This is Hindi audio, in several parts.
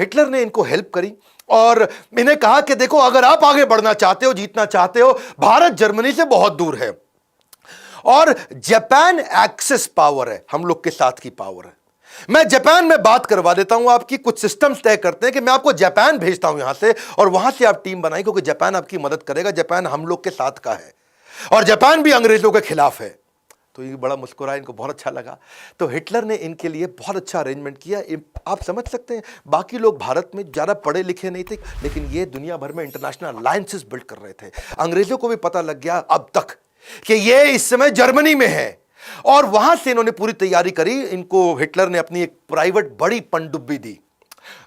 हिटलर ने इनको हेल्प करी और इन्हें कहा कि देखो, अगर आप आगे बढ़ना चाहते हो, जीतना चाहते हो, भारत जर्मनी से बहुत दूर है और जापान एक्सेस पावर है, हम लोग के साथ की पावर है। मैं जापान में बात करवा देता हूं आपकी, कुछ सिस्टम्स तय करते हैं कि मैं आपको जापान भेजता हूं यहां से और वहां से आप टीम बनाई, क्योंकि जापान आपकी मदद करेगा, जापान हम लोग के साथ का है और जापान भी अंग्रेजों के खिलाफ है। तो ये बड़ा मुस्कुराया, इनको बहुत अच्छा लगा। तो हिटलर ने इनके लिए बहुत अच्छा अरेंजमेंट किया। आप समझ सकते हैं, बाकी लोग भारत में ज़्यादा पढ़े लिखे नहीं थे, लेकिन ये दुनिया भर में इंटरनेशनल अलायंसेस बिल्ड कर रहे थे। अंग्रेजों को भी पता लग गया अब तक कि ये इस समय जर्मनी में है और वहां से इन्होंने पूरी तैयारी करी। इनको हिटलर ने अपनी एक प्राइवेट बड़ी पनडुब्बी दी,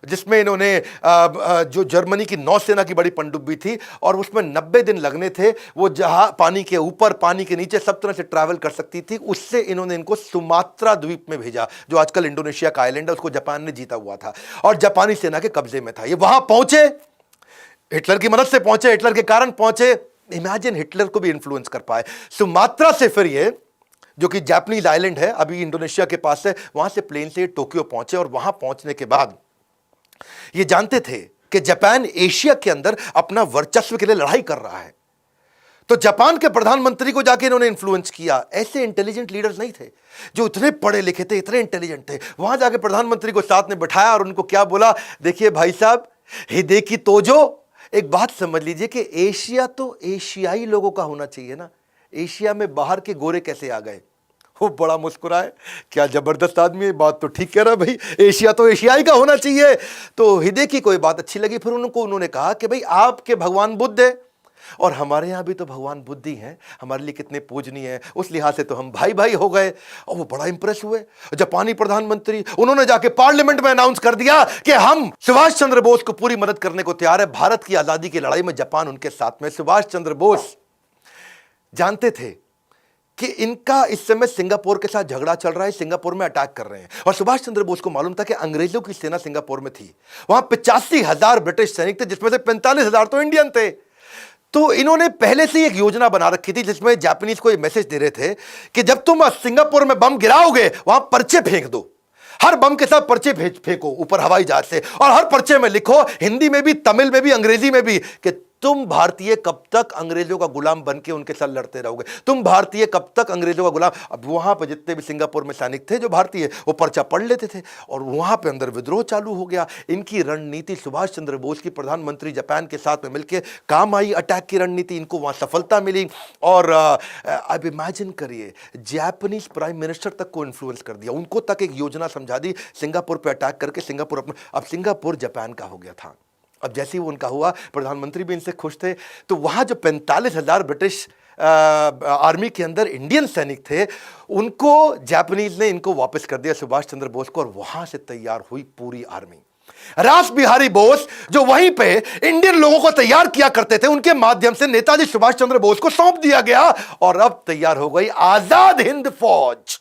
जिसमें इन्होंने जो जर्मनी की नौसेना की बड़ी पनडुब्बी थी और उसमें 90 दिन लगने थे। वो जहां पानी के ऊपर, पानी के नीचे सब तरह से ट्रैवल कर सकती थी। उससे इन्होंने इनको सुमात्रा द्वीप में भेजा, जो आजकल इंडोनेशिया का आइलैंड है, उसको जापान ने जीता हुआ था और जापानी सेना के कब्जे में था। ये वहां पहुंचे, हिटलर की मदद से पहुंचे, हिटलर के कारण पहुंचे। इमेजिन, हिटलर को भी इन्फ्लुएंस कर पाए। सुमात्रा से फिर ये, जो कि जापानीज आइलैंड है, अभी इंडोनेशिया के पास है, वहां से प्लेन से टोक्यो पहुंचे और वहां पहुंचने के बाद ये जानते थे कि जापान एशिया के अंदर अपना वर्चस्व के लिए लड़ाई कर रहा है। तो जापान के प्रधानमंत्री को जाके इन्होंने इन्फ्लुएंस किया। ऐसे इंटेलिजेंट लीडर्स नहीं थे जो इतने पढ़े लिखे थे, इतने इंटेलिजेंट थे। वहां जाके प्रधानमंत्री को साथ में बिठाया और उनको क्या बोला, देखिए भाई साहब, हिदेकी तोजो, एक बात समझ लीजिए कि एशिया तो एशियाई लोगों का होना चाहिए ना, एशिया में बाहर के गोरे कैसे आ गए। वो बड़ा मुस्कुराए, क्या जबरदस्त आदमी है, बात तो ठीक कह रहा भाई, एशिया तो एशियाई का होना चाहिए। तो हिदेकी को ये बात अच्छी लगी। फिर उन्होंने कहा कि भाई, आपके भगवान बुद्ध है और हमारे यहाँ भी तो भगवान बुद्ध ही हैं, हमारे लिए कितने पूजनीय है, उस लिहाज से तो हम भाई भाई हो गए। और वो बड़ा इंप्रेस हुए जापानी प्रधानमंत्री। उन्होंने जाके पार्लियामेंट में अनाउंस कर दिया कि हम सुभाष चंद्र बोस को पूरी मदद करने को तैयार है। भारत की आजादी की लड़ाई में जापान उनके साथ में। सुभाष चंद्र बोस जानते थे कि इनका इस समय सिंगापुर के साथ झगड़ा चल रहा है, सिंगापुर में अटैक कर रहे हैं और सुभाष चंद्र बोस को मालूम था कि अंग्रेजों की सेना सिंगापुर में थी। वहां 85,000 ब्रिटिश सैनिक थे, जिसमें से 45,000 तो इंडियन थे। तो इन्होंने पहले से एक योजना बना रखी थी, जिसमें जापानीज को ये मैसेज दे रहे थे कि जब तुम सिंगापुर में बम गिराओगे, वहां पर्चे फेंक दो, हर बम के साथ पर्चे फेंको ऊपर हवाई जहाज से, और हर पर्चे में लिखो, हिंदी में भी, तमिल में भी, अंग्रेजी में भी, कि तुम भारतीय कब तक अंग्रेजों का गुलाम बन के उनके साथ लड़ते रहोगे, तुम भारतीय कब तक अंग्रेजों का गुलाम। अब वहां पर जितने भी सिंगापुर में सैनिक थे जो भारतीय, वो पर्चा पढ़ लेते थे और वहां पे अंदर विद्रोह चालू हो गया। इनकी रणनीति सुभाष चंद्र बोस की, प्रधानमंत्री जापान के साथ में मिलकर काम आई। अटैक की रणनीति, इनको वहां सफलता मिली। और अब इमेजिन करिए, जापानीज प्राइम मिनिस्टर तक को इन्फ्लुएंस कर दिया, उनको तक एक योजना समझा दी सिंगापुर पर अटैक करके। सिंगापुर अपना, अब सिंगापुर जापान का हो गया था। अब जैसे ही वो उनका हुआ, प्रधानमंत्री भी इनसे खुश थे। तो वहां जो 45,000 ब्रिटिश आर्मी के अंदर इंडियन सैनिक थे, उनको जापानीज ने इनको वापस कर दिया, सुभाष चंद्र बोस को, और वहां से तैयार हुई पूरी आर्मी। रास बिहारी बोस जो वहीं पे इंडियन लोगों को तैयार किया करते थे, उनके माध्यम से नेताजी सुभाष चंद्र बोस को सौंप दिया गया और अब तैयार हो गई आजाद हिंद फौज।